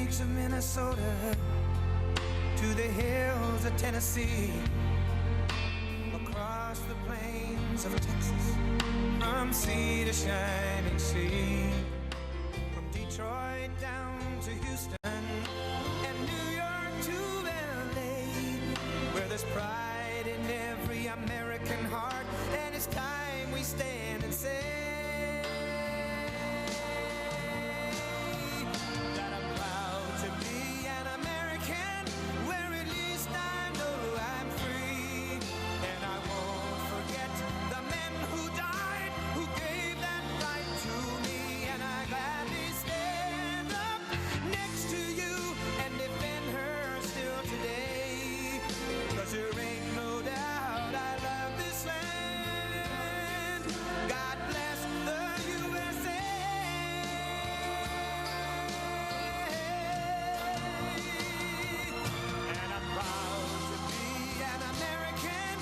peaks of Minnesota to the hills of Tennessee, across the plains of Texas, from sea to shining sea, from Detroit down to Houston and New York to LA, where there's pride in every American heart, and it's time we stand and say that I'm proud to be an American, where at least I know I'm free, and I won't forget the men who died, who gave that right to me, and I gladly stand up next to you and defend her still today, 'cause there ain't no doubt I love this land. God bless the USA. And I'm proud to be an American,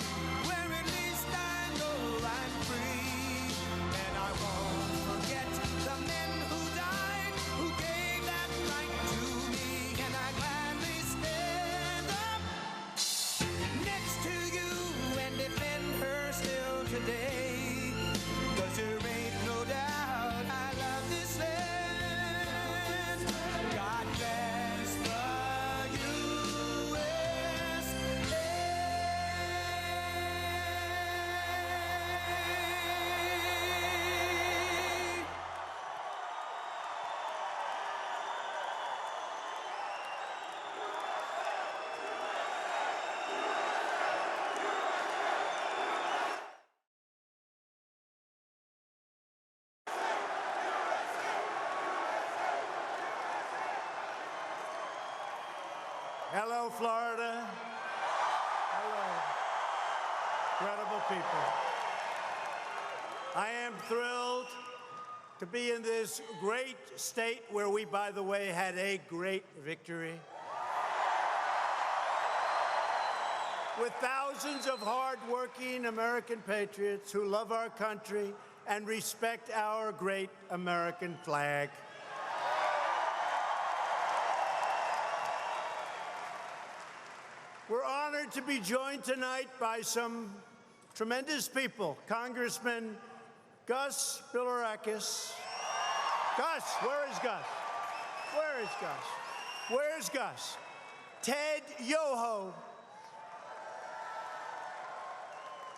where at least I know I'm free, and I won't forget the men who died, who gave that right to me, and I gladly stand up next to you and defend her still today, 'cause there ain't no doubt I love this land. God bless the USA. Hello, Florida. Hello. Incredible people. I am thrilled to be in this great state where we, by the way, had a great victory. With thousands of hardworking American patriots who love our country and respect our great American flag. We're honored to be joined tonight by some tremendous people. Congressman Gus Bilirakis. Gus, where is Gus? Where is Gus? Where's Gus? Ted Yoho.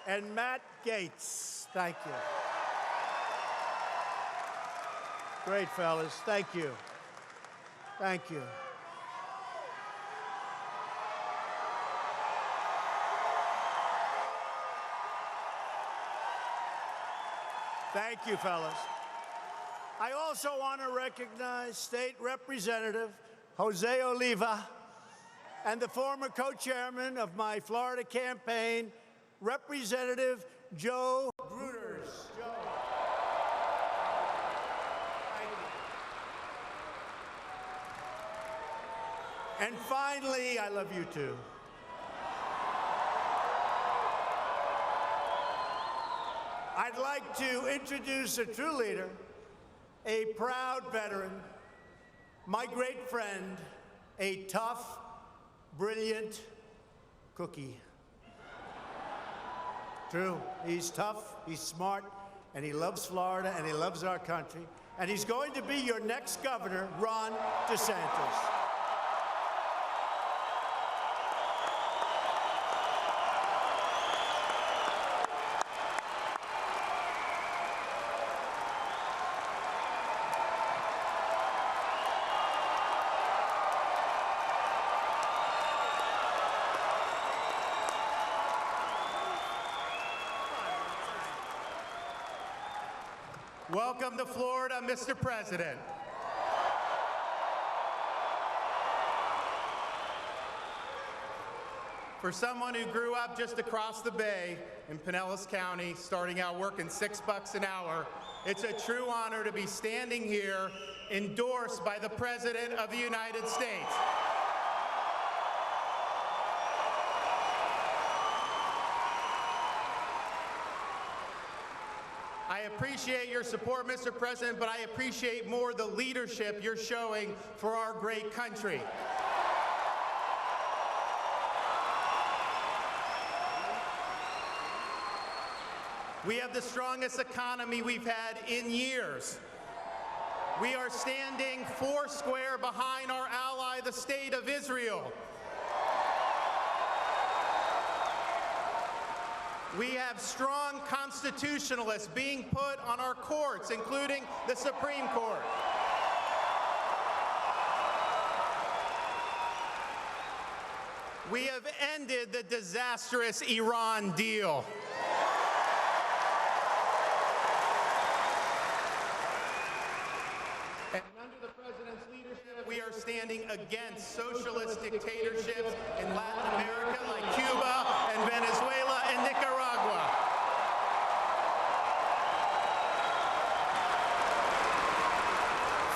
And Matt Gaetz. Thank you. Great, fellas. Thank you. Thank you. Thank you, fellas. I also want to recognize State Representative José Oliva and the former co-chairman of my Florida campaign, Representative Joe Gruters. Joe. Thank you. And finally, I love you too. I'd like to introduce a true leader, a proud veteran, my great friend, a tough, brilliant cookie. True, he's tough, he's smart, and he loves Florida, and he loves our country. And he's going to be your next governor, Ron DeSantis. Welcome to Florida, Mr. President. For someone who grew up just across the bay in Pinellas County, starting out working $6 an hour, it's a true honor to be standing here endorsed by the President of the United States. I appreciate your support, Mr. President, but I appreciate more the leadership you're showing for our great country. We have the strongest economy we've had in years. We are standing foursquare behind our ally, the State of Israel. We have strong constitutionalists being put on our courts, including the Supreme Court. We have ended the disastrous Iran deal. And under the President's leadership, we are standing against socialist dictatorships in Latin America like Cuba and Venezuela and Nicaragua.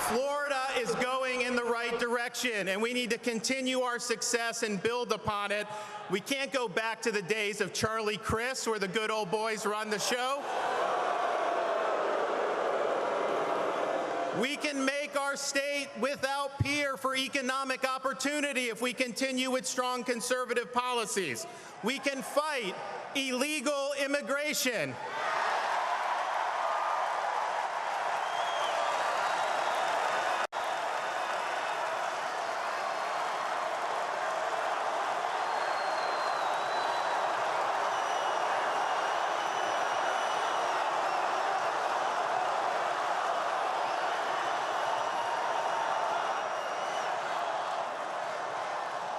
Florida is going in the right direction, and we need to continue our success and build upon it. We can't go back to the days of Charlie Crist, where the good old boys run the show. We can make our state without peer for economic opportunity if we continue with strong conservative policies. We can fight illegal immigration.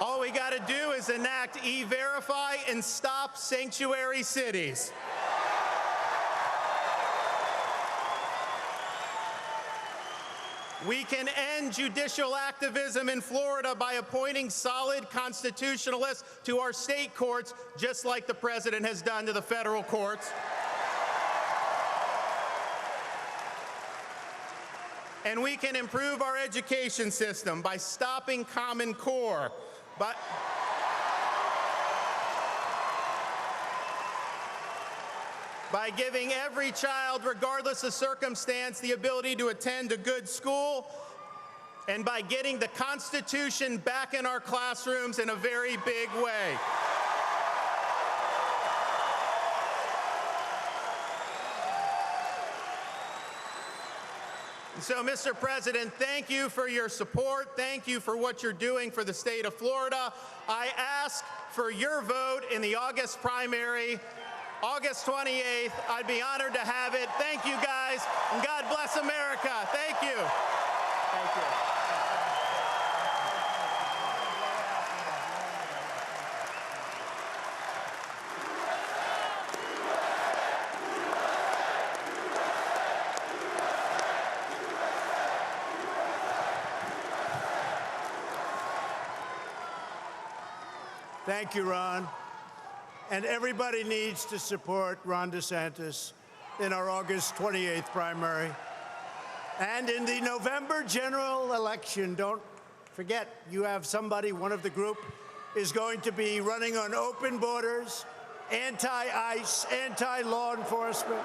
All we got to do is enact E-Verify and stop sanctuary cities. We can end judicial activism in Florida by appointing solid constitutionalists to our state courts, just like the President has done to the federal courts. And we can improve our education system by stopping Common Core, by giving every child, regardless of circumstance, the ability to attend a good school, and by getting the Constitution back in our classrooms in a very big way. So, Mr. President, thank you for your support. Thank you for what you're doing for the state of Florida. I ask for your vote in the August primary, August 28th. I'd be honored to have it. Thank you, guys, and God bless America. Thank you. Thank you. Thank you, Ron. And everybody needs to support Ron DeSantis in our August 28th primary. And in the November general election, don't forget, you have somebody, one of the group, is going to be running on open borders, anti-ICE, anti-law enforcement.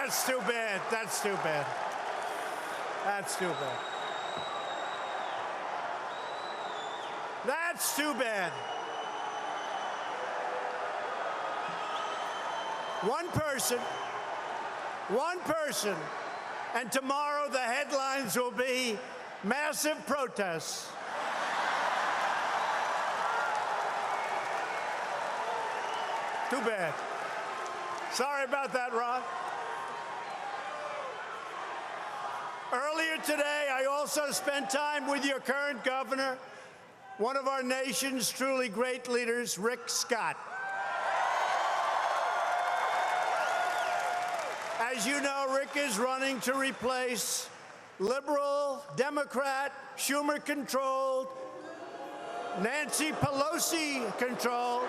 That's too bad. That's too bad. That's too bad. That's too bad. One person, and tomorrow the headlines will be massive protests. Too bad. Sorry about that, Ron. Earlier today, I also spent time with your current governor, one of our nation's truly great leaders, Rick Scott. As you know, Rick is running to replace liberal, Democrat, Schumer-controlled, Nancy Pelosi-controlled,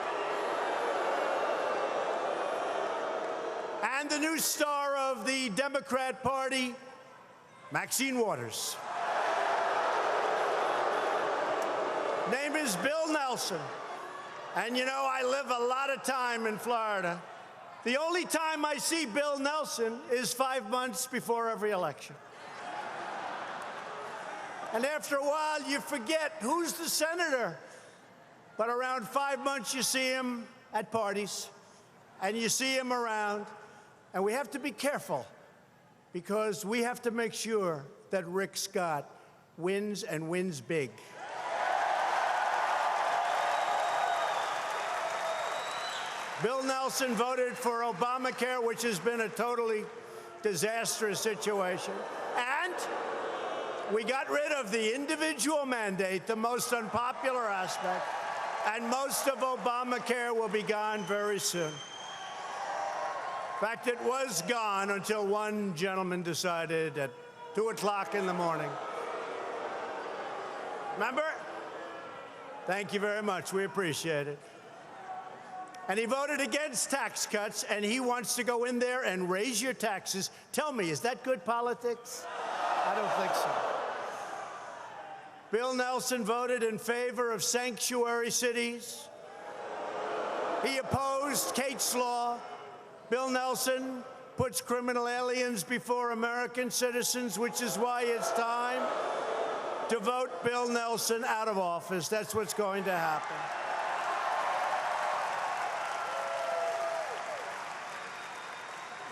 and the new star of the Democrat Party, Maxine Waters. Name is Bill Nelson. And you know, I live a lot of time in Florida. The only time I see Bill Nelson is 5 months before every election. And after a while, you forget who's the senator. But around 5 months, you see him at parties, and you see him around. And we have to be careful, because we have to make sure that Rick Scott wins and wins big. Bill Nelson voted for Obamacare, which has been a totally disastrous situation. And we got rid of the individual mandate, the most unpopular aspect, and most of Obamacare will be gone very soon. In fact, it was gone until one gentleman decided at 2 o'clock in the morning. Remember? Thank you very much. We appreciate it. And he voted against tax cuts, and he wants to go in there and raise your taxes. Tell me, is that good politics? I don't think so. Bill Nelson voted in favor of sanctuary cities. He opposed Kate's Law. Bill Nelson puts criminal aliens before American citizens, which is why it's time to vote Bill Nelson out of office. That's what's going to happen.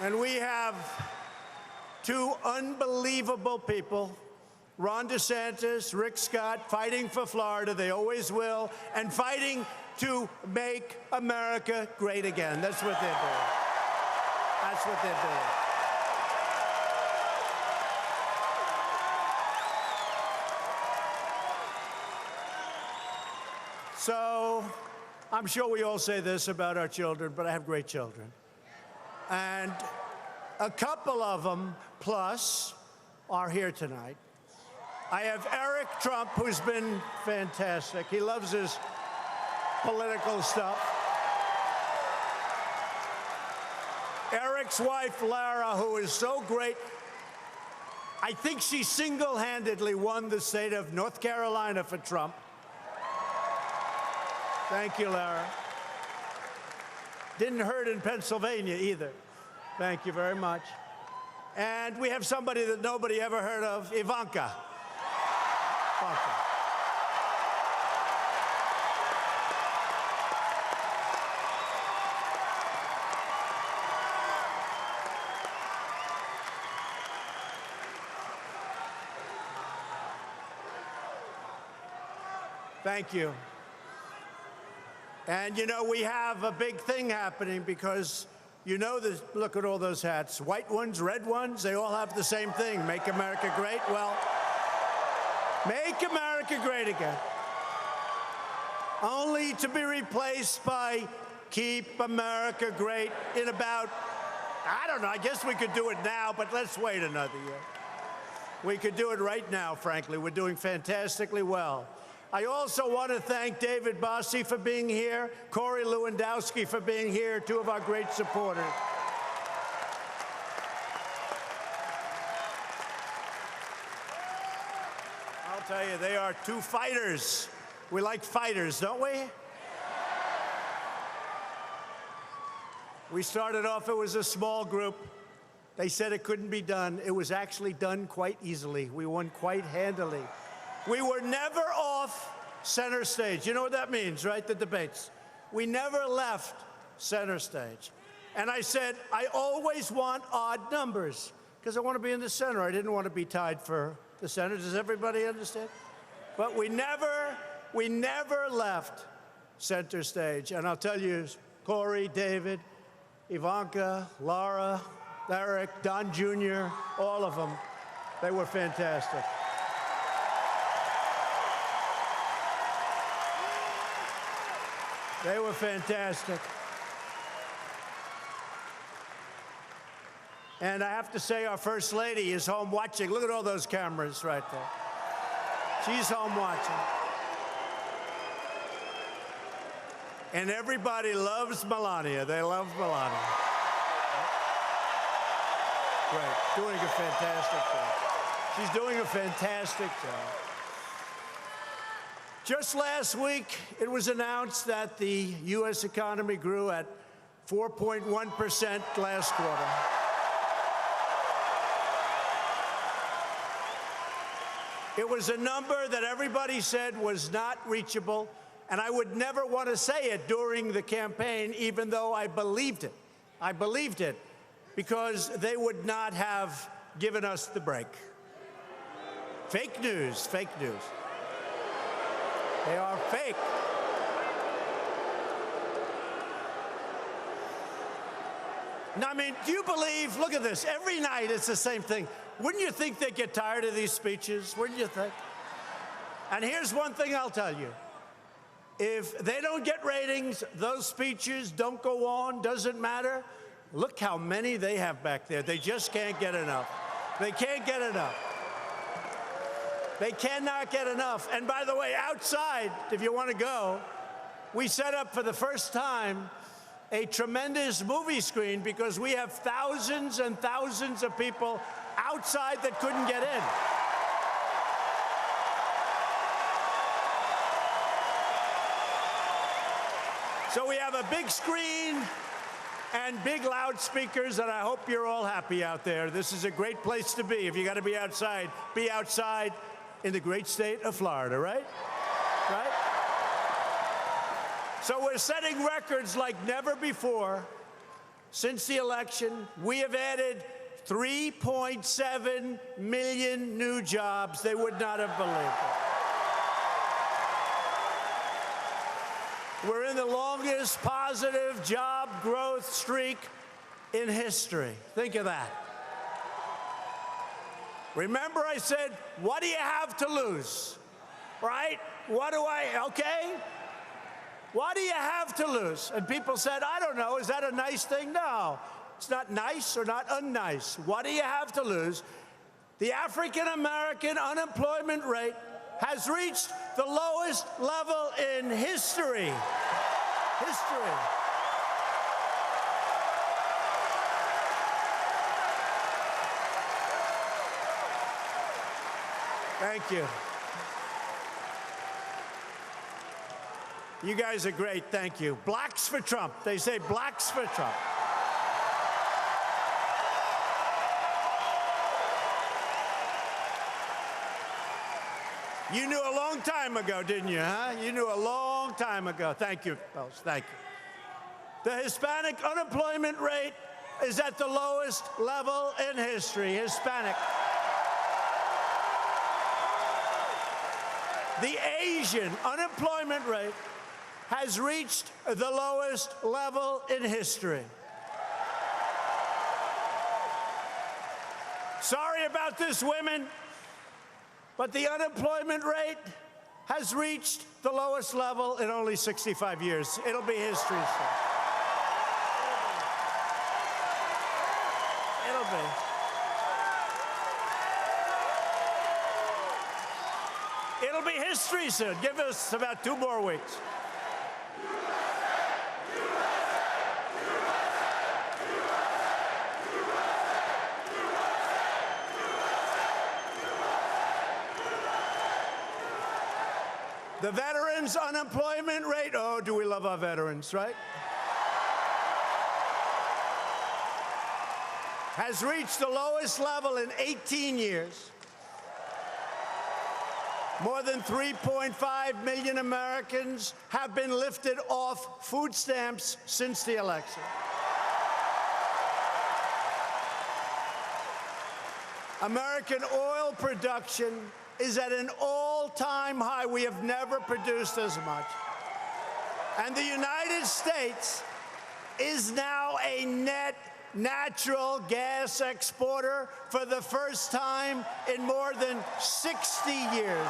And we have two unbelievable people, Ron DeSantis, Rick Scott, fighting for Florida, they always will, and fighting to make America great again. That's what they're doing. That's what they're doing. So, I'm sure we all say this about our children, but I have great children. And a couple of them, plus, are here tonight. I have Eric Trump, who's been fantastic. He loves his political stuff. Eric's wife, Lara, who is so great. I think she single-handedly won the state of North Carolina for Trump. Thank you, Lara. Didn't hurt in Pennsylvania either. Thank you very much. And we have somebody that nobody ever heard of, Ivanka. Thank you. And you know, we have a big thing happening because you know, look at all those hats. White ones, red ones, they all have the same thing. Make America great. Well, make America great again. Only to be replaced by Keep America Great in about, I don't know, I guess we could do it now, but let's wait another year. We could do it right now, frankly. We're doing fantastically well. I also want to thank David Bossie for being here, Corey Lewandowski for being here, two of our great supporters. I'll tell you, they are two fighters. We like fighters, don't we? We started off, it was a small group. They said it couldn't be done. It was actually done quite easily. We won quite handily. We were never off center stage. You know what that means, right? The debates. We never left center stage. And I said, I always want odd numbers because I want to be in the center. I didn't want to be tied for the center. Does everybody understand? But we never left center stage. And I'll tell you, Corey, David, Ivanka, Laura, Eric, Don Jr., all of them, they were fantastic. They were fantastic. And I have to say, our First Lady is home watching. Look at all those cameras right there. She's home watching. And everybody loves Melania. They love Melania. Great. Doing a fantastic job. She's doing a fantastic job. Just last week, it was announced that the U.S. economy grew at 4.1% last quarter. It was a number that everybody said was not reachable, and I would never want to say it during the campaign, even though I believed it. I believed it because they would not have given us the break. Fake news, fake news. They are fake. Now, I mean, do you believe, look at this, every night it's the same thing. Wouldn't you think they'd get tired of these speeches? Wouldn't you think? And here's one thing I'll tell you. If they don't get ratings, those speeches don't go on, doesn't matter. Look how many they have back there. They just can't get enough. They can't get enough. They cannot get enough. And by the way, outside, if you want to go, we set up for the first time a tremendous movie screen because we have thousands and thousands of people outside that couldn't get in. So we have a big screen and big loudspeakers, and I hope you're all happy out there. This is a great place to be. If you got to be outside in the great state of Florida, right? Right? So we're setting records like never before. Since the election, we have added 3.7 million new jobs. They would not have believed it. We're in the longest positive job growth streak in history. Think of that. Remember I said, what do you have to lose? Right? Okay? What do you have to lose? And people said, I don't know, is that a nice thing? No, it's not nice or not unnice. What do you have to lose? The African-American unemployment rate has reached the lowest level in history. History. Thank you. You guys are great, thank you. Blacks for Trump. They say blacks for Trump. You knew a long time ago, didn't you, huh? You knew a long time ago. Thank you, folks, thank you. The Hispanic unemployment rate is at the lowest level in history. Hispanic. The Asian unemployment rate has reached the lowest level in history. Sorry about this, women, but the unemployment rate has reached the lowest level in only 65 years. It'll be history soon. It'll be. It'll be history soon. Give us about 2 more weeks. The veterans' unemployment rate, oh, do we love our veterans, right? Has reached the lowest level in 18 years. More than 3.5 million Americans have been lifted off food stamps since the election. American oil production is at an all-time high. We have never produced as much. And the United States is now a net natural gas exporter for the first time in more than 60 years.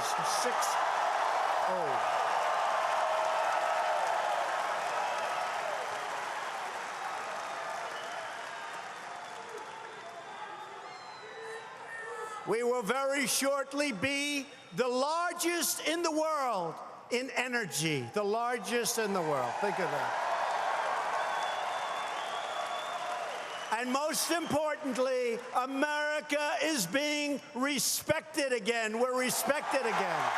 We will very shortly be the largest in the world in energy, the largest in the world. Think of that. And most importantly, America is being respected again. We're respected again.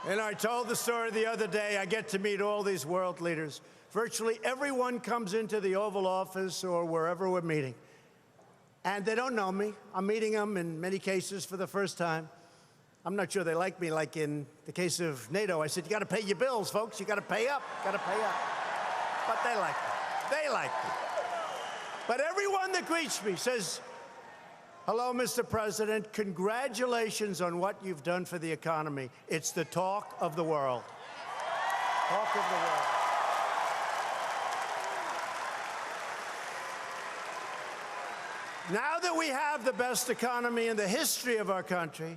And I told the story the other day. I get to meet all these world leaders. Virtually everyone comes into the Oval Office or wherever we're meeting. And they don't know me. I'm meeting them in many cases for the first time. I'm not sure they like me, like in the case of NATO. I said, you got to pay your bills, folks. You got to pay up. Got to pay up. But they like me. They like me. But everyone that greets me says, hello, Mr. President. Congratulations on what you've done for the economy. It's the talk of the world. Talk of the world. Now that we have the best economy in the history of our country,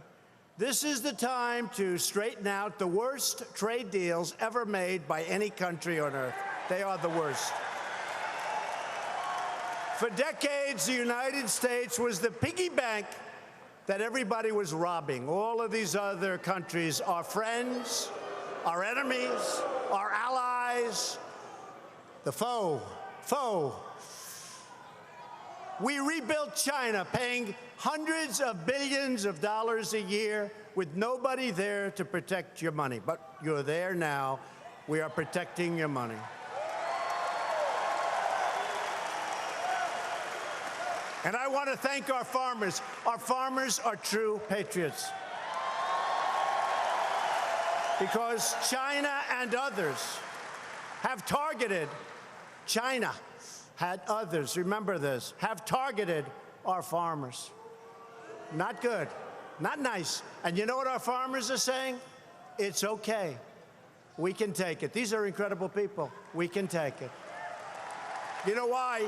this is the time to straighten out the worst trade deals ever made by any country on earth. They are the worst. For decades, the United States was the piggy bank that everybody was robbing. All of these other countries are friends, our enemies, our allies, the foe. We rebuilt China, paying hundreds of billions of dollars a year with nobody there to protect your money. But you're there now. We are protecting your money. And I want to thank our farmers. Our farmers are true patriots. Because China and others have targeted, China had others, remember this, have targeted our farmers. Not good, not nice. And you know what our farmers are saying? It's okay. We can take it. These are incredible people. We can take it. You know why?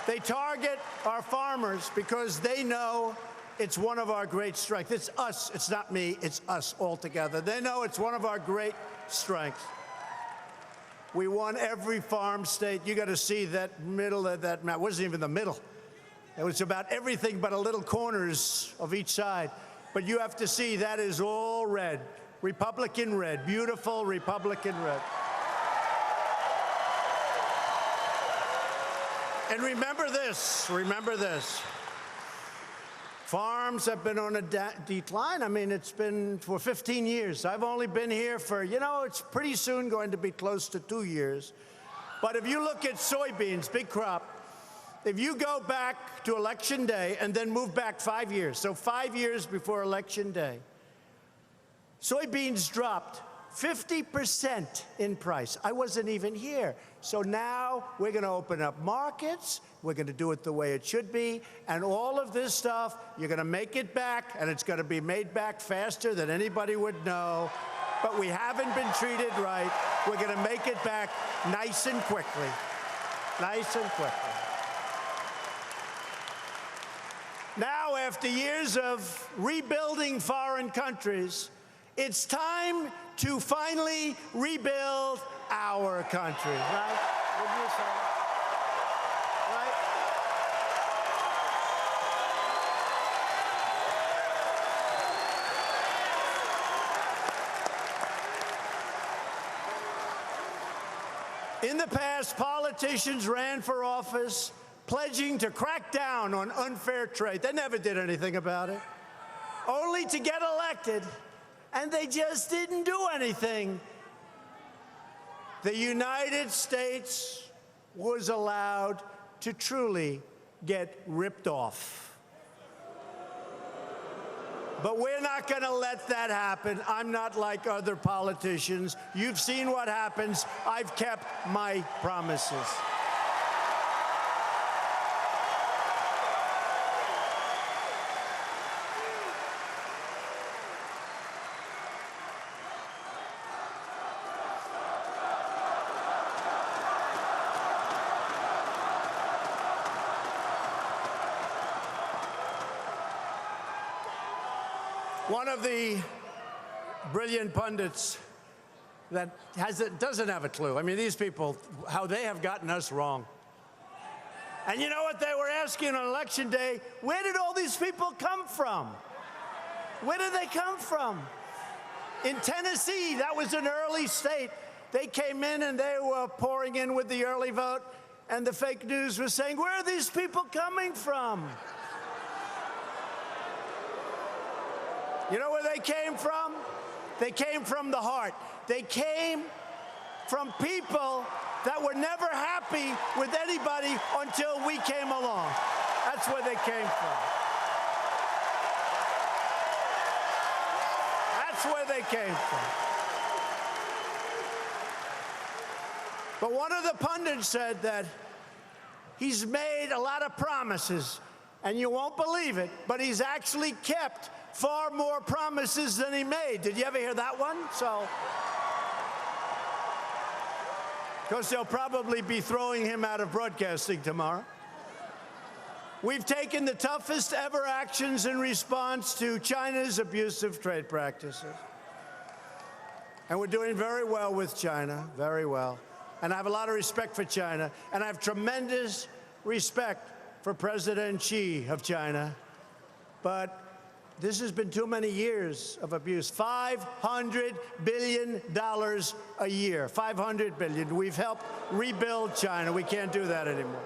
They target our farmers because they know it's one of our great strengths. It's us. It's not me. It's us all together. They know it's one of our great strengths. We won every farm state. You got to see that middle of that map. It wasn't even the middle. It was about everything but a little corners of each side. But you have to see that is all red. Republican red. Beautiful Republican red. And remember this, farms have been on a decline. I mean, it's been for 15 years. I've only been here for, it's pretty soon going to be close to 2 years. But if you look at soybeans, big crop, if you go back to Election Day and then move back 5 years, so 5 years before Election Day, soybeans dropped 50% in price. I wasn't even here. So now we're going to open up markets. We're going to do it the way it should be. And all of this stuff, you're going to make it back, and it's going to be made back faster than anybody would know. But we haven't been treated right. We're going to make it back nice and quickly. Nice and quickly. Now, after years of rebuilding foreign countries, it's time to finally rebuild our country, right? Wouldn't you say? Right? In the past, politicians ran for office pledging to crack down on unfair trade. They never did anything about it, only to get elected. And they just didn't do anything. The United States was allowed to truly get ripped off. But we're not going to let that happen. I'm not like other politicians. You've seen what happens. I've kept my promises. One of the brilliant pundits that doesn't have a clue. I mean, these people, how they have gotten us wrong. And you know what they were asking on election day? Where did all these people come from? Where did they come from? In Tennessee, that was an early state. They came in and they were pouring in with the early vote, and the fake news was saying, where are these people coming from? You know where they came from? They came from the heart. They came from people that were never happy with anybody until we came along. That's where they came from. That's where they came from. But one of the pundits said that he's made a lot of promises, and you won't believe it, but he's actually kept far more promises than he made. Did you ever hear that one? So, because they'll probably be throwing him out of broadcasting tomorrow. We've taken the toughest ever actions in response to China's abusive trade practices. And we're doing very well with China, very well. And I have a lot of respect for China, and I have tremendous respect for President Xi of China. But this has been too many years of abuse. $500 billion a year. $500 billion. We've helped rebuild China. We can't do that anymore.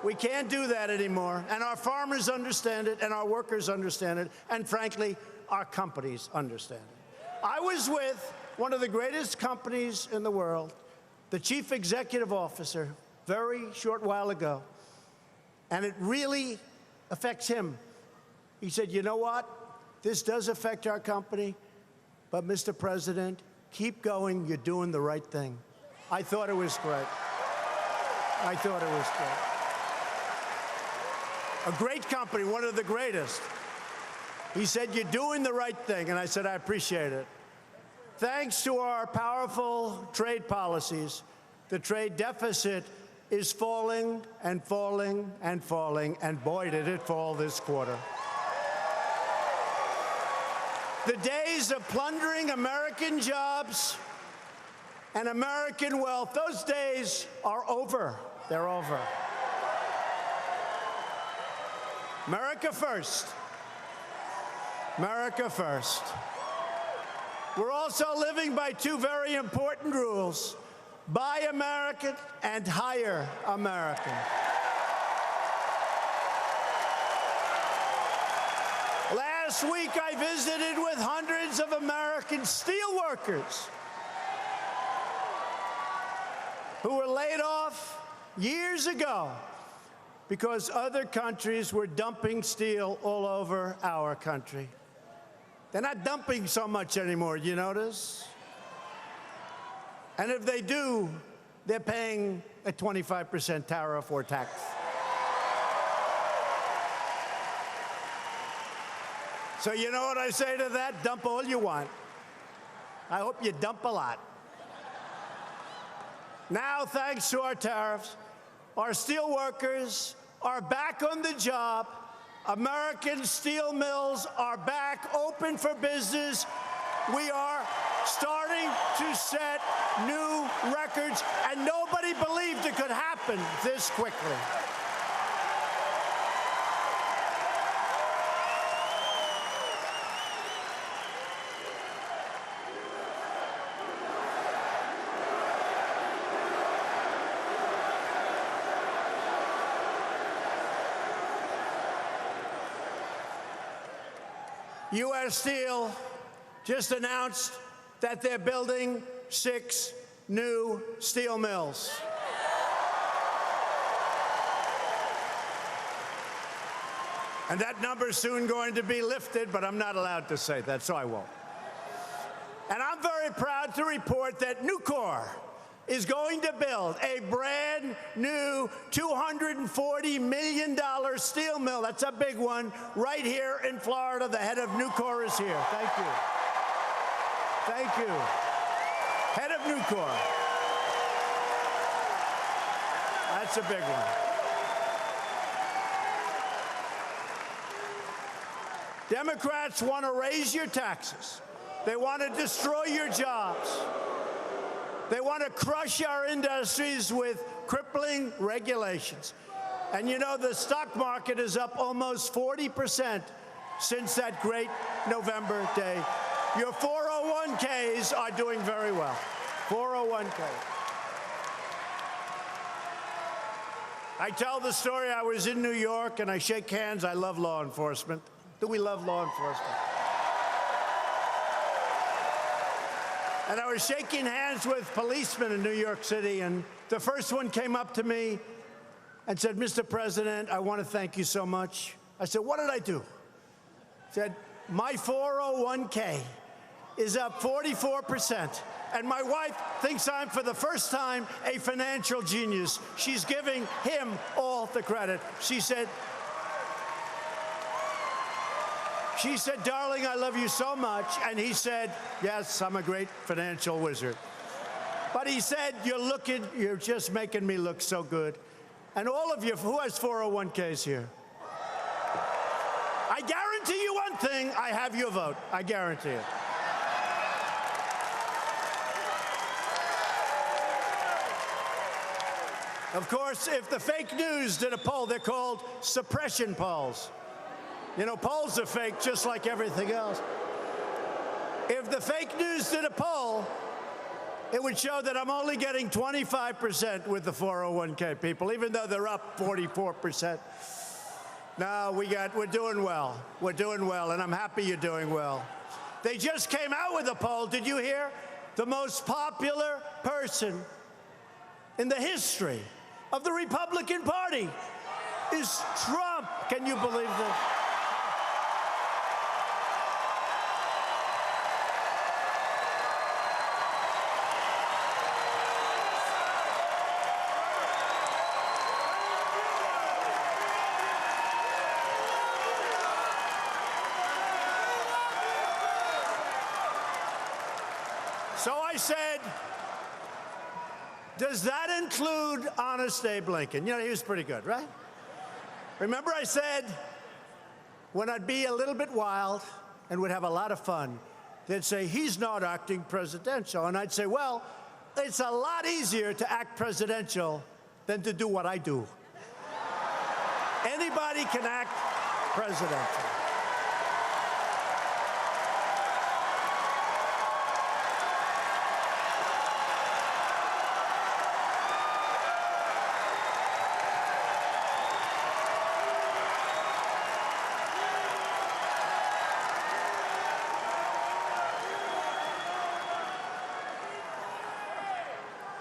We can't do that anymore. And our farmers understand it, and our workers understand it, and frankly, our companies understand it. I was with one of the greatest companies in the world, the chief executive officer, very short while ago, and it really affects him. He said, you know what? This does affect our company, but Mr. President, keep going. You're doing the right thing. I thought it was great. I thought it was great. A great company, one of the greatest. He said, you're doing the right thing, and I said, I appreciate it. Thanks to our powerful trade policies, the trade deficit is falling and falling and falling, and boy, did it fall this quarter. The days of plundering American jobs and American wealth, those days are over. They're over. America first. America first. We're also living by two very important rules: buy American and hire American. Last week, I visited with hundreds of American steelworkers who were laid off years ago because other countries were dumping steel all over our country. They're not dumping so much anymore, you notice? And if they do, they're paying a 25% tariff or tax. So you know what I say to that? Dump all you want. I hope you dump a lot. Now, thanks to our tariffs, our steel workers are back on the job. American steel mills are back open for business. We are starting to set new records, and nobody believed it could happen this quickly. U.S. Steel just announced that they're building 6 new steel mills. And that number's soon going to be lifted, but I'm not allowed to say that, so I won't. And I'm very proud to report that Nucor is going to build a brand new $240 million steel mill. That's a big one, right here in Florida. The head of Nucor is here. Thank you. Thank you. Head of Nucor. That's a big one. Democrats want to raise your taxes. They want to destroy your jobs. They want to crush our industries with crippling regulations. And you know, the stock market is up almost 40% since that great November day. Your 401ks are doing very well. 401k. I tell the story, I was in New York and I shake hands. I love law enforcement. Do we love law enforcement? And I was shaking hands with policemen in New York City, and the first one came up to me and said, "Mr. President, I want to thank you so much." I said, "What did I do?" He said, "My 401k is up 44%. And my wife thinks I'm, for the first time, a financial genius." She's giving him all the credit. She said, "Darling, I love you so much." And he said, "Yes, I'm a great financial wizard." But he said, "You're just making me look so good." And all of you, who has 401ks here? I guarantee you one thing, I have your vote. I guarantee it. Of course, if the fake news did a poll, they're called suppression polls. You know, polls are fake just like everything else. If the fake news did a poll, it would show that I'm only getting 25% with the 401k people, even though they're up 44%. No, we're doing well. We're doing well, and I'm happy you're doing well. They just came out with a poll. Did you hear? The most popular person in the history of the Republican Party is Trump. Can you believe this? So I said, does that include Honest Abe Lincoln? You know, he was pretty good, right? Remember I said, when I'd be a little bit wild and would have a lot of fun, they'd say, he's not acting presidential. And I'd say, well, it's a lot easier to act presidential than to do what I do. Anybody can act presidential.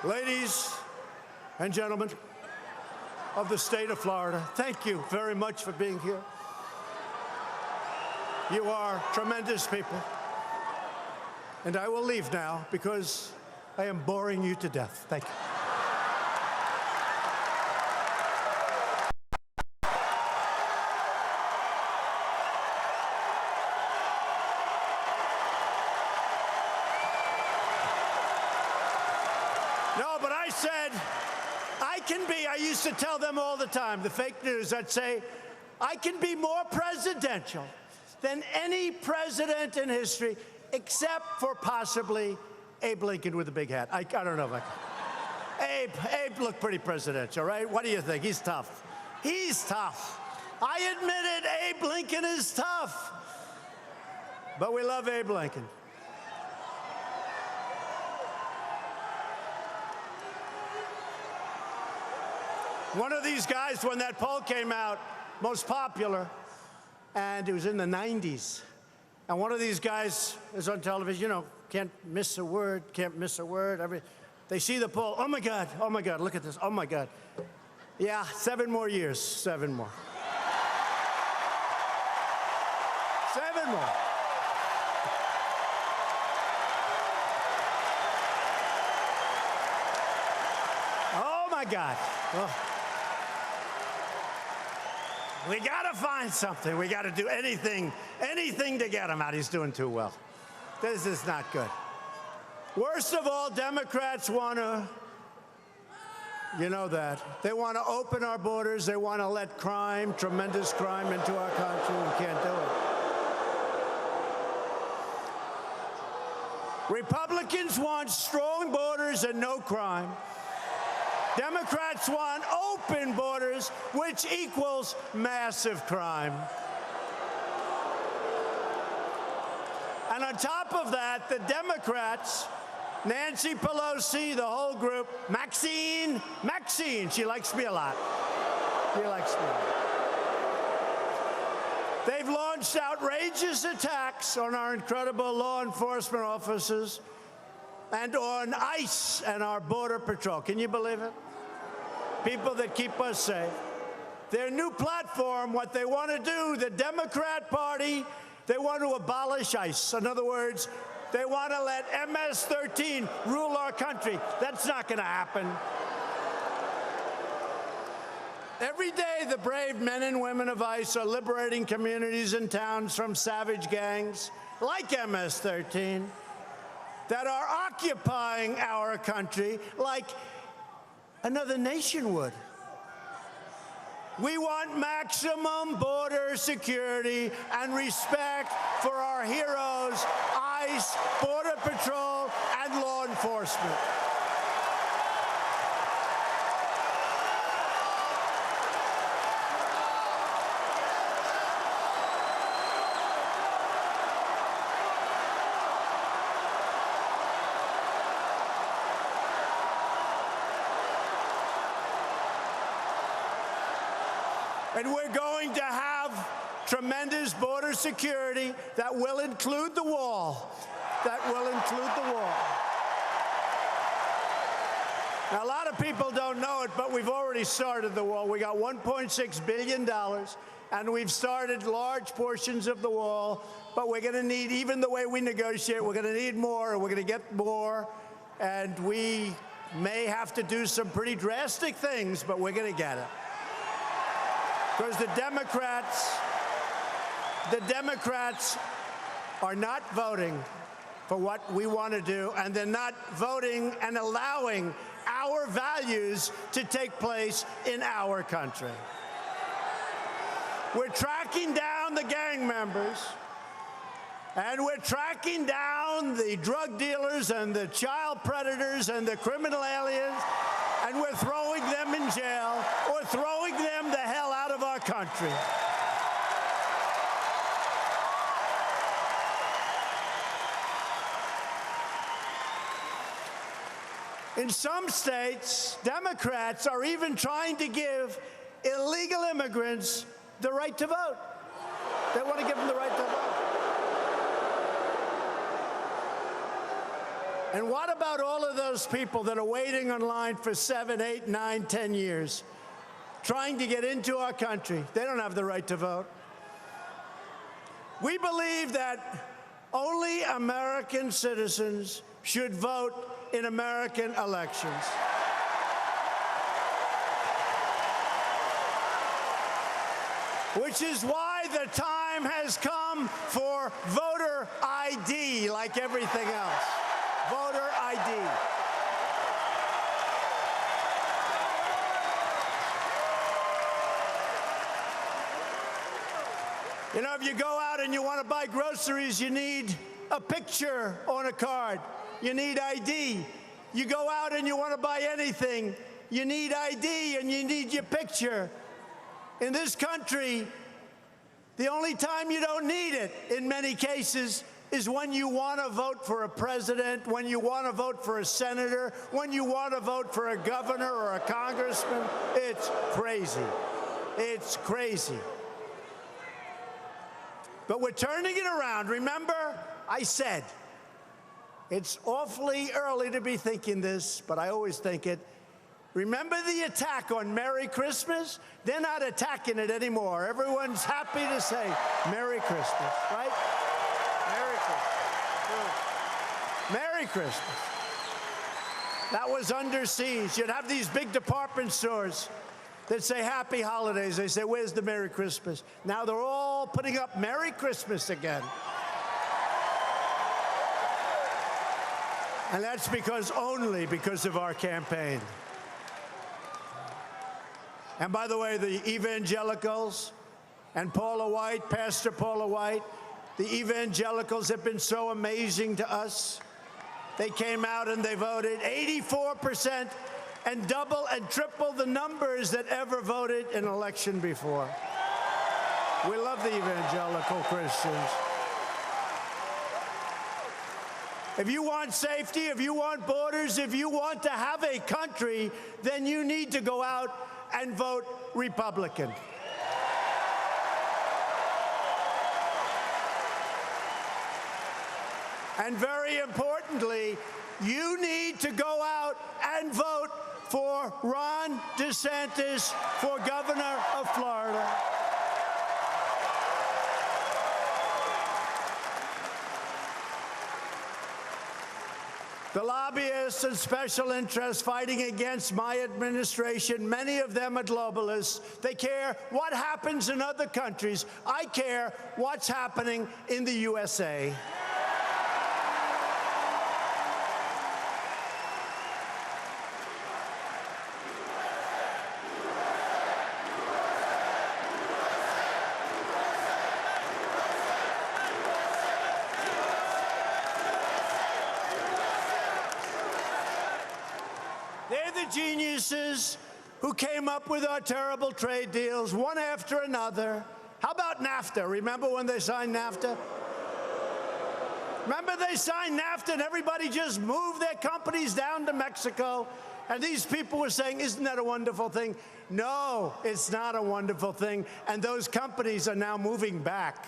Ladies and gentlemen of the state of Florida, thank you very much for being here. You are tremendous people. And I will leave now because I am boring you to death. Thank you. No, but I said, I used to tell them all the time, the fake news, I'd say, I can be more presidential than any president in history, except for possibly Abe Lincoln with a big hat. I don't know if I can. Abe looked pretty presidential, right? What do you think? He's tough. He's tough. I admit it, Abe Lincoln is tough. But we love Abe Lincoln. One of these guys, when that poll came out, most popular, and it was in the 90s. And one of these guys is on television, you know, can't miss a word, can't miss a word. They see the poll, oh my God, look at this, oh my God. Yeah, 7 more years, 7 more. 7 more. Oh my God. Oh. We gotta find something. We gotta do anything to get him out. He's doing too well. This is not good. Worst of all, Democrats wanna, you know that, they wanna open our borders. They wanna let crime, tremendous crime, into our country. We can't do it. Republicans want strong borders and no crime. Democrats want open borders, which equals massive crime. And on top of that, the Democrats, Nancy Pelosi, the whole group, Maxine, she likes me a lot. She likes me a lot. They've launched outrageous attacks on our incredible law enforcement officers and on ICE and our Border Patrol. Can you believe it? People that keep us safe. Their new platform, what they want to do, the Democrat Party, they want to abolish ICE. In other words, they want to let MS-13 rule our country. That's not going to happen. Every day, the brave men and women of ICE are liberating communities and towns from savage gangs like MS-13 that are occupying our country like another nation would. We want maximum border security and respect for our heroes, ICE, Border Patrol, and law enforcement. And we're going to have tremendous border security that will include the wall. That will include the wall. Now, a lot of people don't know it, but we've already started the wall. We got $1.6 billion, and we've started large portions of the wall, but we're going to need, even the way we negotiate, we're going to need more, and we're going to get more, and we may have to do some pretty drastic things, but we're going to get it. Because the Democrats are not voting for what we want to do, and they're not voting and allowing our values to take place in our country. We're tracking down the gang members, and we're tracking down the drug dealers and the child predators and the criminal aliens, and we're throwing them in jail or throwing them the hell out of our country. In some states, Democrats are even trying to give illegal immigrants the right to vote. They want to give them the right to vote. And what about all of those people that are waiting online for 7, 8, 9, 10 years, trying to get into our country? They don't have the right to vote. We believe that only American citizens should vote in American elections. Which is why the time has come for voter ID, like everything else. Voter ID. You know, if you go out and you want to buy groceries, you need a picture on a card. You need ID. You go out and you want to buy anything, you need ID and you need your picture. In this country, the only time you don't need it, in many cases, is when you want to vote for a president, when you want to vote for a senator, when you want to vote for a governor or a congressman. It's crazy. It's crazy. But we're turning it around. Remember, I said, it's awfully early to be thinking this, but I always think it. Remember the attack on Merry Christmas? They're not attacking it anymore. Everyone's happy to say Merry Christmas, right? Merry Christmas. Merry Christmas. That was under siege. You'd have these big department stores that say Happy Holidays. They say, where's the Merry Christmas? Now they're all putting up Merry Christmas again. And that's only because of our campaign. And by the way, the evangelicals and Paula White, Pastor Paula White, the evangelicals have been so amazing to us. They came out and they voted 84% and double and triple the numbers that ever voted in an election before. We love the evangelical Christians. If you want safety, if you want borders, if you want to have a country, then you need to go out and vote Republican. And very importantly, you need to go out and vote for Ron DeSantis for governor of Florida. The lobbyists and special interests fighting against my administration, many of them are globalists. They care what happens in other countries. I care what's happening in the USA. They're the geniuses who came up with our terrible trade deals, one after another. How about NAFTA? Remember when they signed NAFTA? Remember they signed NAFTA and everybody just moved their companies down to Mexico? And these people were saying, isn't that a wonderful thing? No, it's not a wonderful thing. And those companies are now moving back.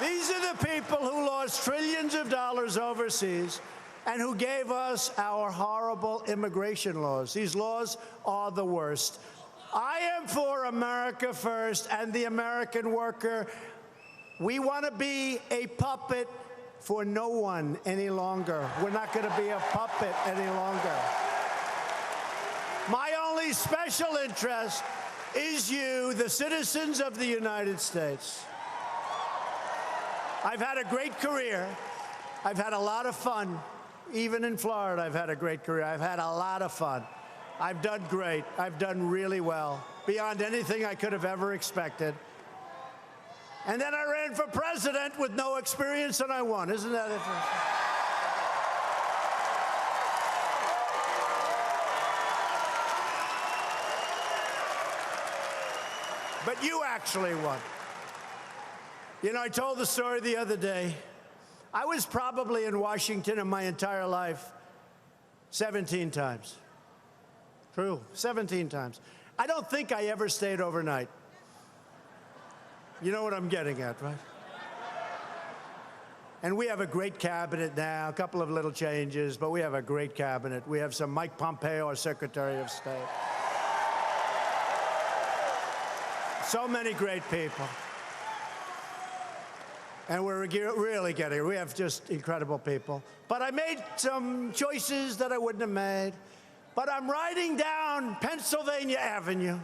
These are the people who lost trillions of dollars overseas and who gave us our horrible immigration laws. These laws are the worst. I am for America first and the American worker. We want to be a puppet for no one any longer. We're not going to be a puppet any longer. My only special interest is you, the citizens of the United States. I've had a great career. I've had a lot of fun. Even in Florida, I've had a great career. I've had a lot of fun. I've done great. I've done really well, beyond anything I could have ever expected. And then I ran for president with no experience, and I won. Isn't that interesting? But you actually won. You know, I told the story the other day. I was probably in Washington in my entire life 17 times. True, 17 times. I don't think I ever stayed overnight. You know what I'm getting at, right? And we have a great cabinet now, a couple of little changes, but we have a great cabinet. We have some Mike Pompeo, our Secretary of State. So many great people. And we're really getting it. We have just incredible people. But I made some choices that I wouldn't have made. But I'm riding down Pennsylvania Avenue.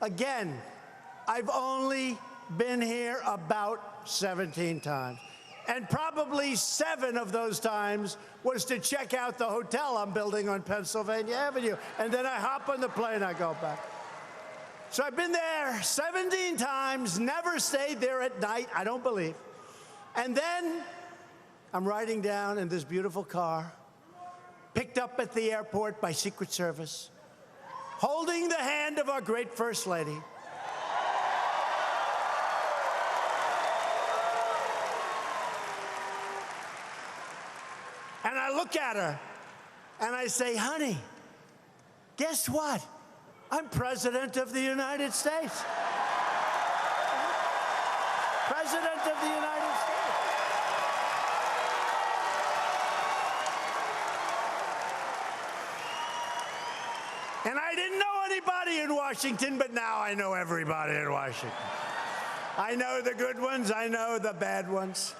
Again, I've only been here about 17 times. And probably 7 of those times was to check out the hotel I'm building on Pennsylvania Avenue. And then I hop on the plane, I go back. So I've been there 17 times, never stayed there at night, I don't believe. And then I'm riding down in this beautiful car, picked up at the airport by Secret Service, holding the hand of our great First Lady. And I look at her and I say, honey, guess what? I'm President of the United States. President of the United States. And I didn't know anybody in Washington, but now I know everybody in Washington. I know the good ones, I know the bad ones.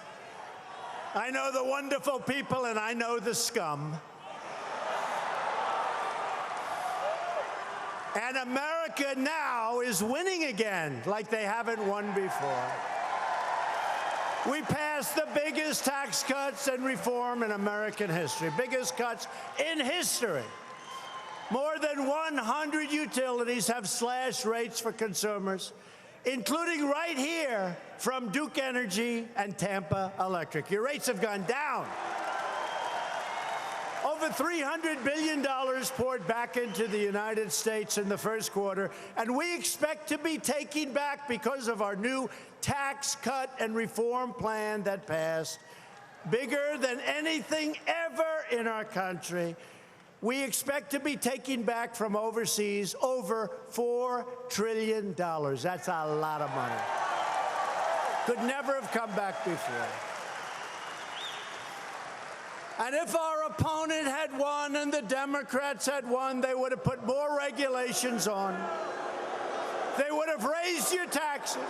I know the wonderful people, and I know the scum. And America now is winning again, like they haven't won before. We passed the biggest tax cuts and reform in American history, biggest cuts in history. More than 100 utilities have slashed rates for consumers. including right here from Duke Energy and Tampa Electric. Your rates have gone down. Over $300 billion poured back into the United States in the first quarter, and we expect to be taking back, because of our new tax cut and reform plan that passed, bigger than anything ever in our country. We expect to be taking back from overseas over $4 trillion. That's a lot of money. Could never have come back before. And if our opponent had won and the Democrats had won, they would have put more regulations on. They would have raised your taxes.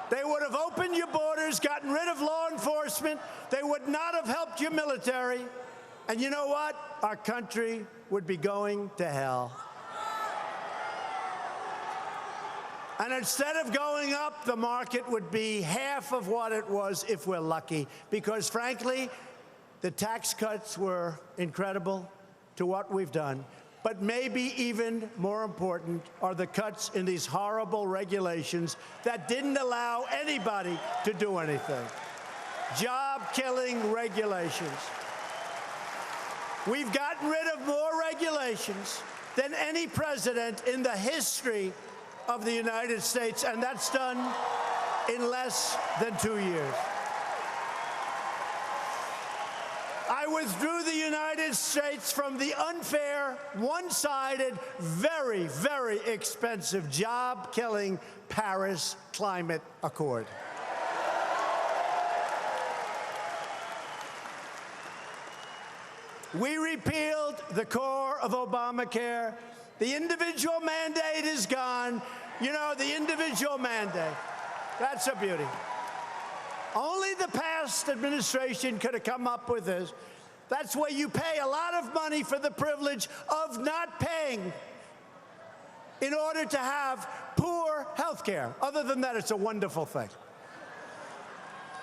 They would have opened your borders, gotten rid of law enforcement. They would not have helped your military. And you know what? Our country would be going to hell. And instead of going up, the market would be half of what it was if we're lucky. Because frankly, the tax cuts were incredible to what we've done. But maybe even more important are the cuts in these horrible regulations that didn't allow anybody to do anything. Job-killing regulations. We've gotten rid of more regulations than any president in the history of the United States, and that's done in less than 2 years. I withdrew the United States from the unfair, one-sided, very, very expensive, job-killing Paris Climate Accord. We repealed the core of Obamacare. The individual mandate is gone. You know, the individual mandate. That's a beauty. Only the past administration could have come up with this. That's where you pay a lot of money for the privilege of not paying in order to have poor health care. Other than that, it's a wonderful thing.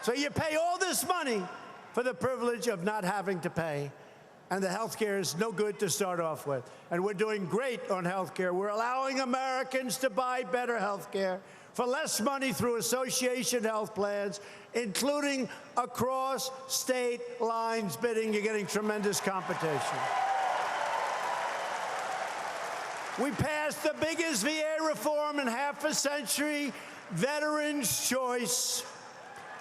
So you pay all this money for the privilege of not having to pay. And the health care is no good to start off with. And we're doing great on health care. We're allowing Americans to buy better health care for less money through association health plans, including across state lines bidding. You're getting tremendous competition. We passed the biggest VA reform in half a century, Veterans' Choice.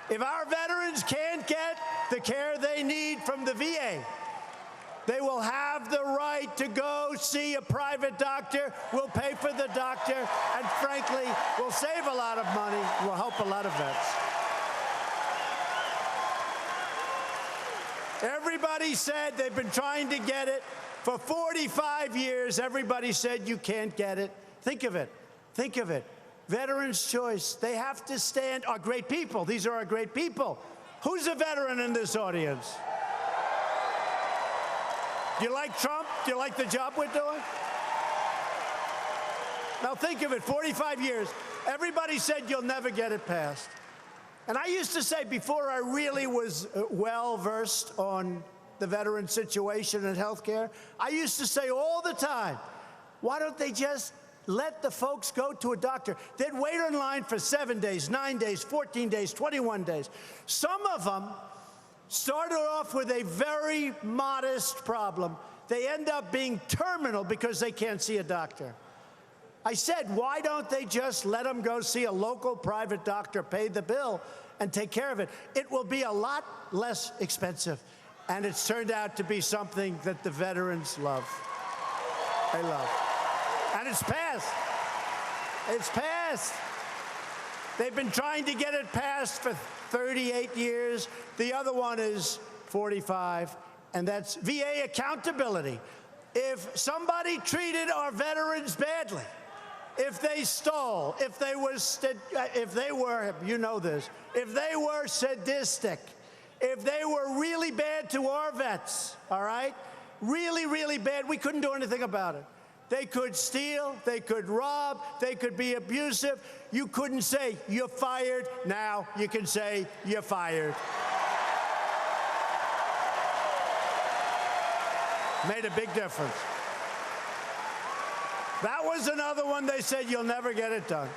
If our veterans can't get the care they need from the VA, they will have the right to go see a private doctor. We'll pay for the doctor, and frankly, we'll save a lot of money. We'll help a lot of vets. Everybody said they've been trying to get it for 45 years. Everybody said you can't get it. Think of it. Think of it. Veterans' Choice. They have to stand. Our great people. These are our great people. Who's a veteran in this audience? Do you like Trump? Do you like the job we're doing? Now think of it, 45 years. Everybody said you'll never get it passed. And I used to say, before I really was well-versed on the veteran situation and health care, I used to say all the time, why don't they just let the folks go to a doctor? They'd wait in line for 7 days, 9 days, 14 days, 21 days. Some of them started off with a very modest problem. They end up being terminal because they can't see a doctor. I said, why don't they just let them go see a local private doctor, pay the bill, and take care of it? It will be a lot less expensive. And it's turned out to be something that the veterans love. They love. And it's passed. It's passed. They've been trying to get it passed for 38 years. The other one is 45, and that's VA accountability. If somebody treated our veterans badly, if they stole, if they were, you know this, if they were sadistic, if they were really bad to our vets, all right? Really, really bad, we couldn't do anything about it. They could steal, they could rob, they could be abusive. You couldn't say, you're fired. Now you can say, you're fired. Made a big difference. That was another one they said, you'll never get it done.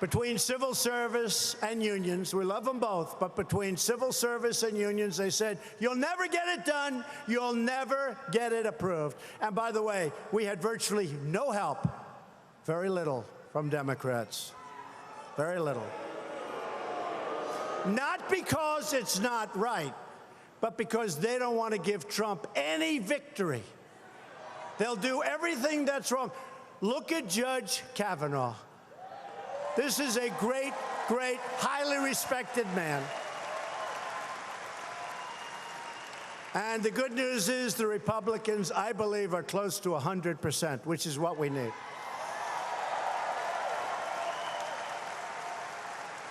Between civil service and unions, we love them both, but between civil service and unions, they said, you'll never get it done, you'll never get it approved. And by the way, we had virtually no help, very little, from Democrats. Very little. Not because it's not right, but because they don't want to give Trump any victory. They'll do everything that's wrong. Look at Judge Kavanaugh. This is a great, great, highly respected man. And the good news is the Republicans, I believe, are close to 100%, which is what we need.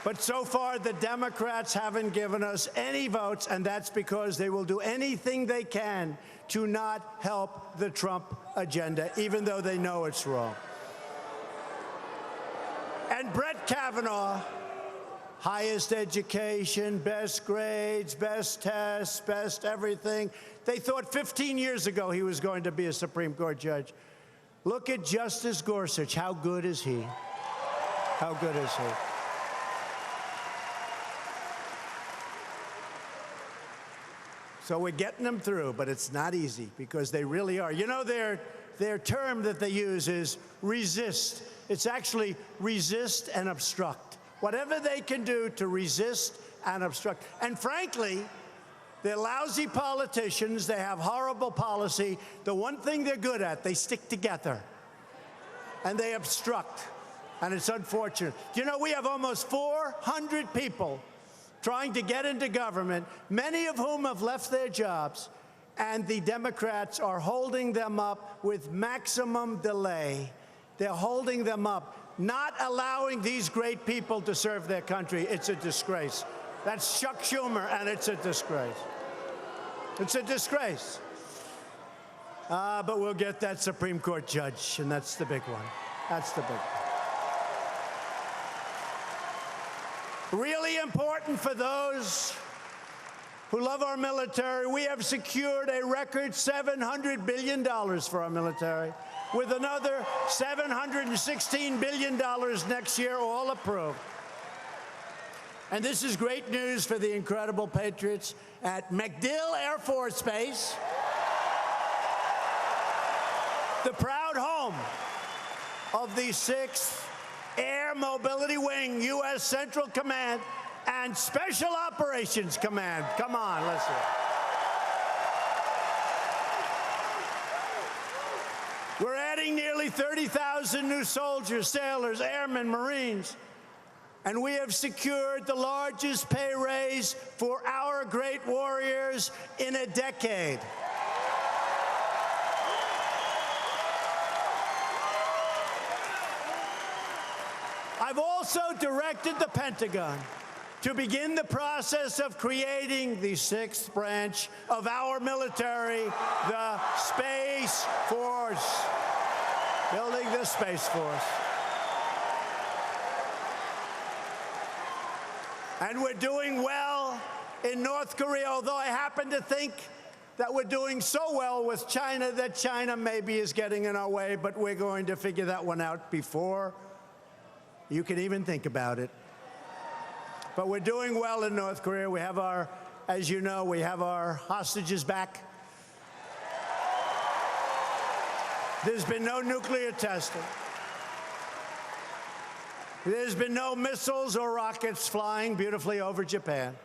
But so far, the Democrats haven't given us any votes, and that's because they will do anything they can to not help the Trump agenda, even though they know it's wrong. And Brett Kavanaugh, highest education, best grades, best tests, best everything. They thought 15 years ago he was going to be a Supreme Court judge. Look at Justice Gorsuch. How good is he? How good is he? So we're getting them through, but it's not easy because they really are. You know, their term that they use is resist. It's actually resist and obstruct. Whatever they can do to resist and obstruct. And frankly, they're lousy politicians. They have horrible policy. The one thing they're good at, they stick together. And they obstruct. And it's unfortunate. You know, we have almost 400 people trying to get into government, many of whom have left their jobs, and the Democrats are holding them up with maximum delay. They're holding them up, not allowing these great people to serve their country. It's a disgrace. That's Chuck Schumer, and it's a disgrace. It's a disgrace. But we'll get that Supreme Court judge, and that's the big one. That's the big one. Really important for those who love our military, we have secured a record $700 billion for our military, with another $716 billion next year, all approved. And this is great news for the incredible patriots at MacDill Air Force Base, the proud home of the 6th Air Mobility Wing, U.S. Central Command and Special Operations Command. Come on, listen. We're adding nearly 30,000 new soldiers, sailors, airmen, Marines, and we have secured the largest pay raise for our great warriors in a decade. I've also directed the Pentagon to begin the process of creating the 6th branch of our military, the Space Force. Building the Space Force. And we're doing well in North Korea, although I happen to think that we're doing so well with China that China maybe is getting in our way, but we're going to figure that one out before you can even think about it. But we're doing well in North Korea. We have our, as you know, we have our hostages back. There's been no nuclear testing. There's been no missiles or rockets flying beautifully over Japan.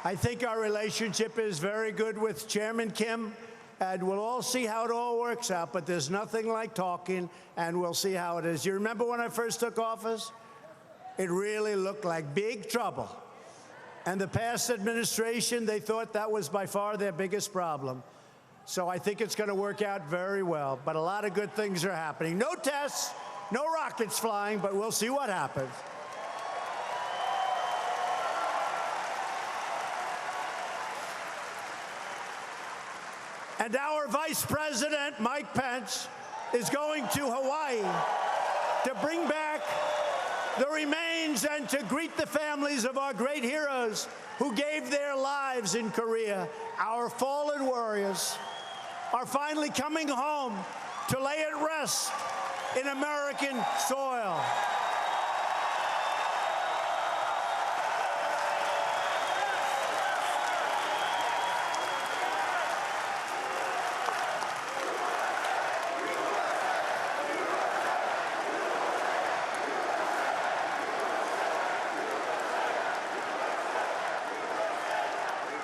I think our relationship is very good with Chairman Kim, and we'll all see how it all works out, but there's nothing like talking, and we'll see how it is. You remember when I first took office? It really looked like big trouble. And the past administration, they thought that was by far their biggest problem. So I think it's going to work out very well, but a lot of good things are happening. No tests, no rockets flying, but we'll see what happens. And our Vice President, Mike Pence, is going to Hawaii to bring back the remains and to greet the families of our great heroes who gave their lives in Korea, our fallen warriors. are finally coming home to lay at rest in American soil.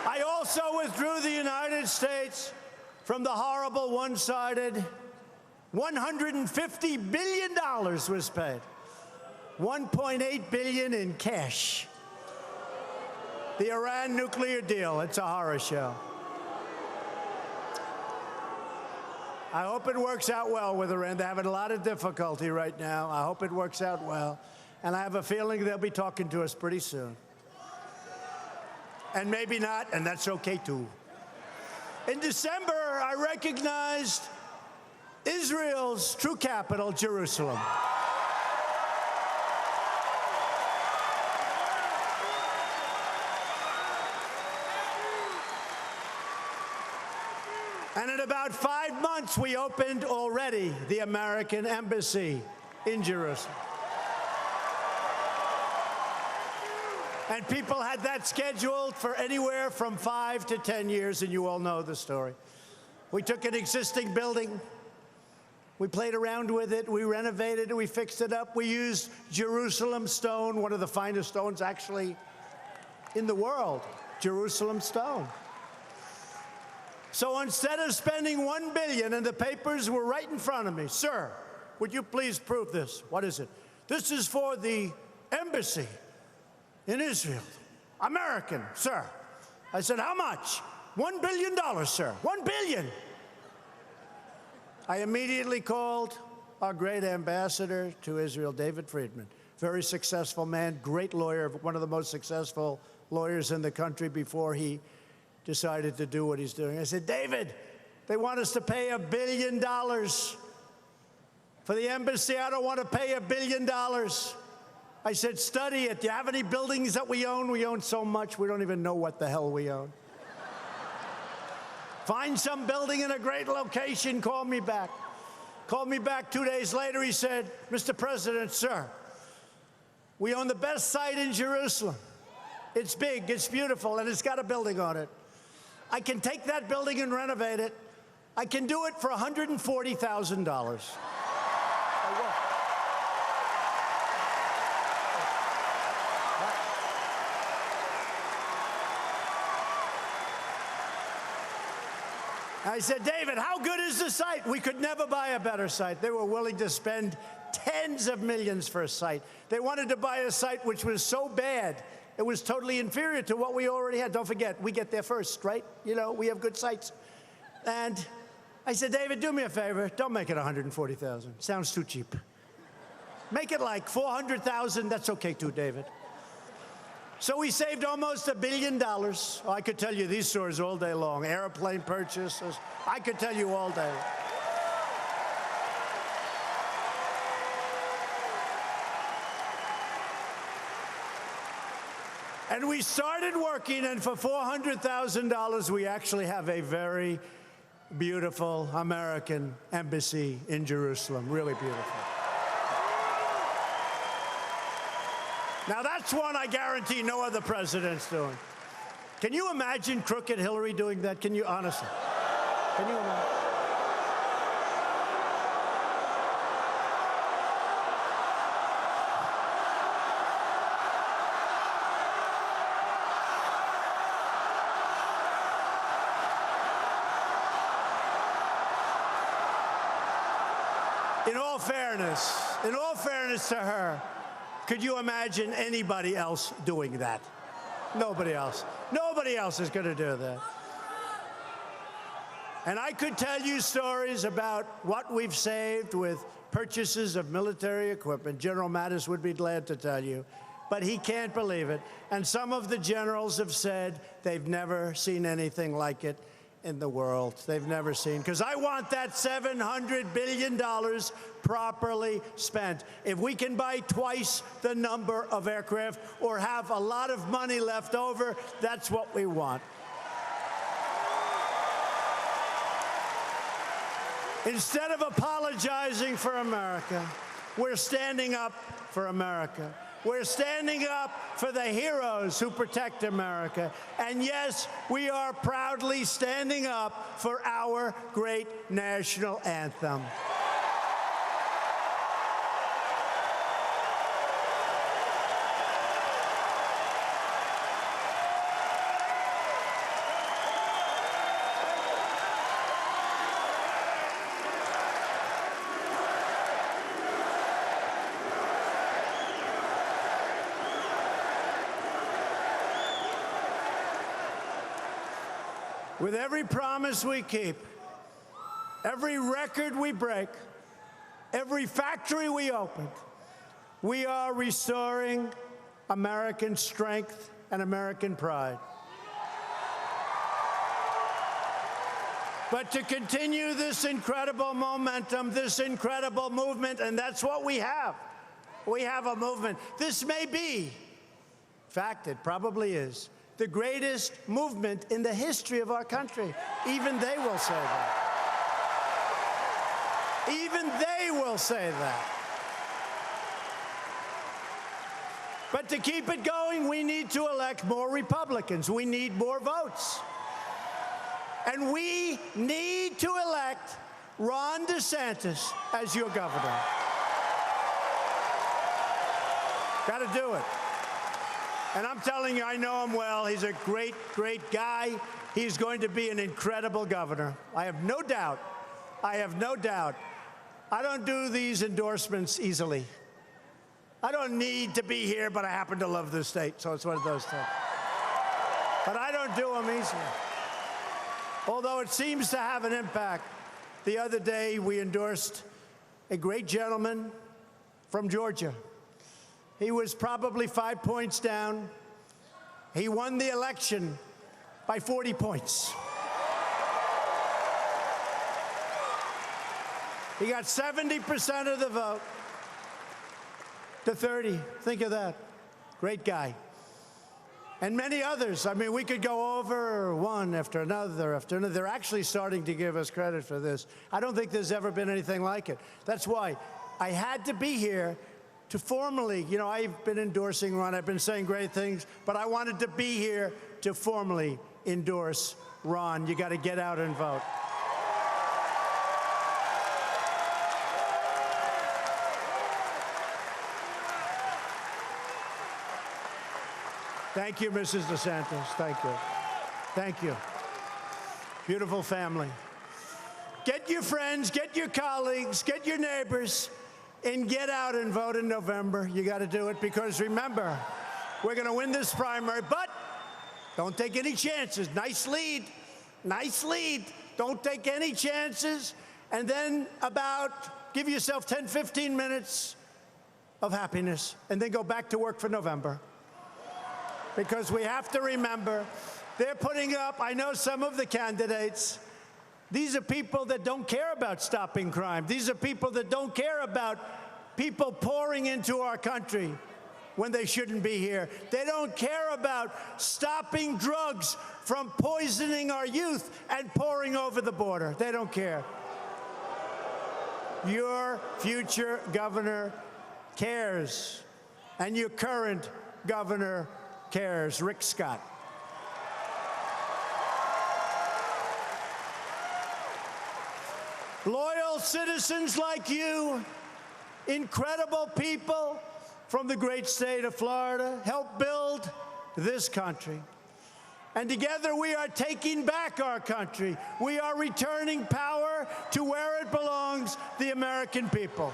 I also withdrew the United States from the horrible one-sided $150 billion was paid. $1.8 billion in cash. The Iran nuclear deal, it's a horror show. I hope it works out well with Iran. They're having a lot of difficulty right now. I hope it works out well. And I have a feeling they'll be talking to us pretty soon. And maybe not, and that's okay too. In December, I recognized Israel's true capital, Jerusalem. And in about 5 months, we opened already the American embassy in Jerusalem. And people had that scheduled for anywhere from 5 to 10 years, and you all know the story. We took an existing building, we played around with it, we renovated it, we fixed it up. We used Jerusalem stone, one of the finest stones actually in the world, Jerusalem stone. So instead of spending $1 billion, and the papers were right in front of me, sir, would you please prove this? What is it? This is for the embassy in Israel. American, sir. I said, how much? $1 billion, sir. $1 billion. I immediately called our great ambassador to Israel, David Friedman. Very successful man, great lawyer, one of the most successful lawyers in the country before he decided to do what he's doing. I said, David, they want us to pay $1 billion for the embassy. I don't want to pay $1 billion. I said, study it. Do you have any buildings that we own? We own so much, we don't even know what the hell we own. Find some building in a great location, call me back. Called me back 2 days later, he said, Mr. President, sir, we own the best site in Jerusalem. It's big, it's beautiful, and it's got a building on it. I can take that building and renovate it. I can do it for $140,000. I said, David, how good is the site? We could never buy a better site. They were willing to spend tens of millions for a site. They wanted to buy a site which was so bad, it was totally inferior to what we already had. Don't forget, we get there first, right? You know, we have good sites. And I said, David, do me a favor. Don't make it $140,000. Sounds too cheap. Make it like $400,000. That's okay too, David. So we saved almost $1 billion. Oh, I could tell you these stories all day long. Airplane purchases. I could tell you all day. And we started working, and for $400,000, we actually have a very beautiful American embassy in Jerusalem. Really beautiful. Now, that's one I guarantee no other president's doing. Can you imagine crooked Hillary doing that? Can you, honestly? Can you imagine? In all fairness to her, could you imagine anybody else doing that? Nobody else. Nobody else is going to do that. And I could tell you stories about what we've saved with purchases of military equipment. General Mattis would be glad to tell you, but he can't believe it. And some of the generals have said they've never seen anything like it in the world. They've never seen, because I want that $700 billion properly spent. If we can buy twice the number of aircraft or have a lot of money left over, that's what we want. Instead of apologizing for America, we're standing up for America. We're standing up for the heroes who protect America. And yes, we are proudly standing up for our great national anthem. With every promise we keep, every record we break, every factory we open, we are restoring American strength and American pride. But to continue this incredible momentum, this incredible movement, and that's what we have. We have a movement. This may be, in fact, it probably is, the greatest movement in the history of our country. Even they will say that. Even they will say that. But to keep it going, we need to elect more Republicans. We need more votes. And we need to elect Ron DeSantis as your governor. Got to do it. And I'm telling you, I know him well. He's a great, great guy. He's going to be an incredible governor. I have no doubt. I have no doubt. I don't do these endorsements easily. I don't need to be here, but I happen to love this state, so it's one of those things. But I don't do them easily. Although it seems to have an impact. The other day, we endorsed a great gentleman from Georgia. He was probably 5 points down. He won the election by 40 points. He got 70% of the vote to 30. Think of that. Great guy. And many others. I mean, we could go over one after another after another. They're actually starting to give us credit for this. I don't think there's ever been anything like it. That's why I had to be here to formally, you know, I've been endorsing Ron, I've been saying great things, but I wanted to be here to formally endorse Ron. You got to get out and vote. Thank you, Mrs. DeSantis. Thank you. Thank you. Beautiful family. Get your friends, get your colleagues, get your neighbors, and get out and vote in November. You got to do it because remember, we're going to win this primary, but don't take any chances. Nice lead. Nice lead. Don't take any chances. And then give yourself 10, 15 minutes of happiness and then go back to work for November. Because we have to remember, they're putting up, I know some of the candidates, these are people that don't care about stopping crime. These are people that don't care about people pouring into our country when they shouldn't be here. They don't care about stopping drugs from poisoning our youth and pouring over the border. They don't care. Your future governor cares, and your current governor cares. Rick Scott. Loyal citizens like you, incredible people from the great state of Florida, help build this country. And together we are taking back our country. We are returning power to where it belongs, the American people.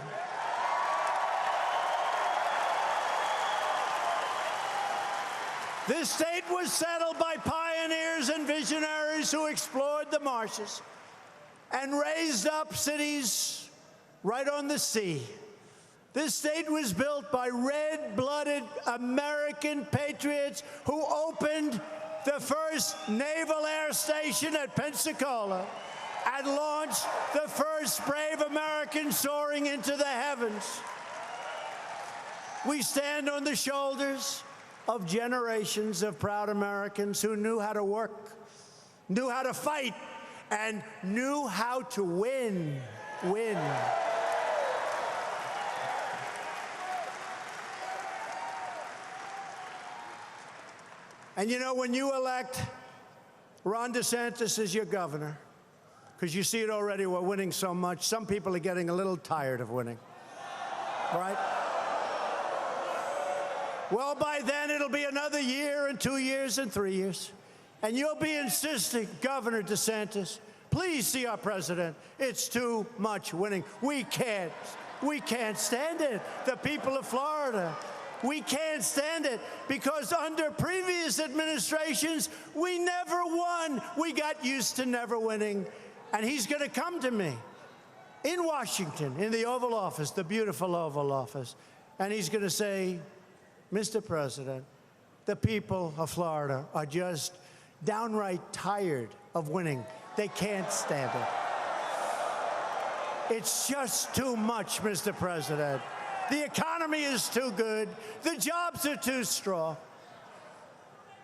This state was settled by pioneers and visionaries who explored the marshes and raised up cities right on the sea. This state was built by red-blooded American patriots who opened the first naval air station at Pensacola and launched the first brave Americans soaring into the heavens. We stand on the shoulders of generations of proud Americans who knew how to work, knew how to fight, and knew how to win. win. And you know, when you elect Ron DeSantis as your governor, because you see it already, we're winning so much, some people are getting a little tired of winning, right? Well, by then, it'll be another year and 2 years and 3 years. And you'll be insisting, Governor DeSantis, please see our president. It's too much winning. We can't stand it. The people of Florida, we can't stand it because under previous administrations, we never won. We got used to never winning. And he's going to come to me in Washington, in the Oval Office, the beautiful Oval Office, and he's going to say, Mr. President, the people of Florida are just downright tired of winning. They can't stand it. It's just too much, Mr. President. The economy is too good. The jobs are too strong.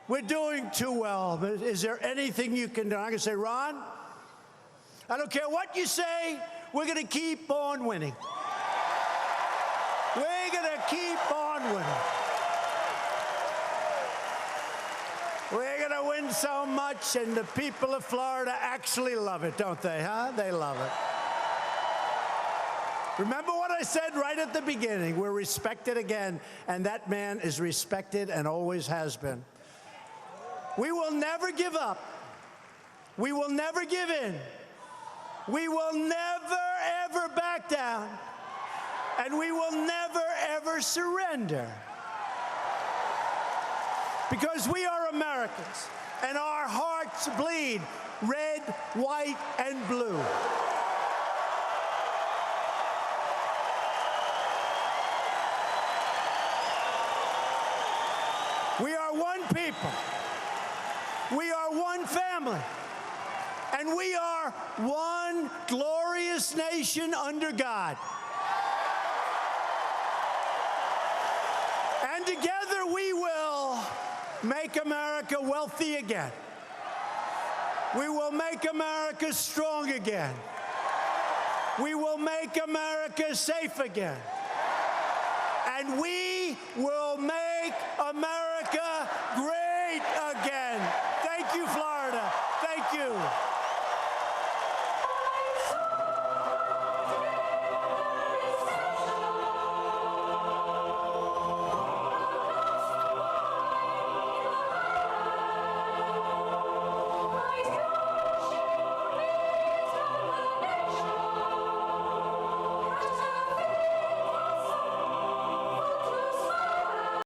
We're doing too well. Is there anything you can do? I can say, Ron, I don't care what you say, we're going to keep on winning. We're going to keep on winning. We're going to win so much, and the people of Florida actually love it, don't they, huh? They love it. Remember what I said right at the beginning. We're respected again, and that man is respected and always has been. We will never give up. We will never give in. We will never, ever back down. And we will never, ever surrender. Because we are Americans, and our hearts bleed red, white, and blue. We are one people. We are one family. And we are one glorious nation under God. And together we will make America wealthy again. We will make America strong again. We will make America safe again. And we will make America great again. Thank you, Florida. Thank you.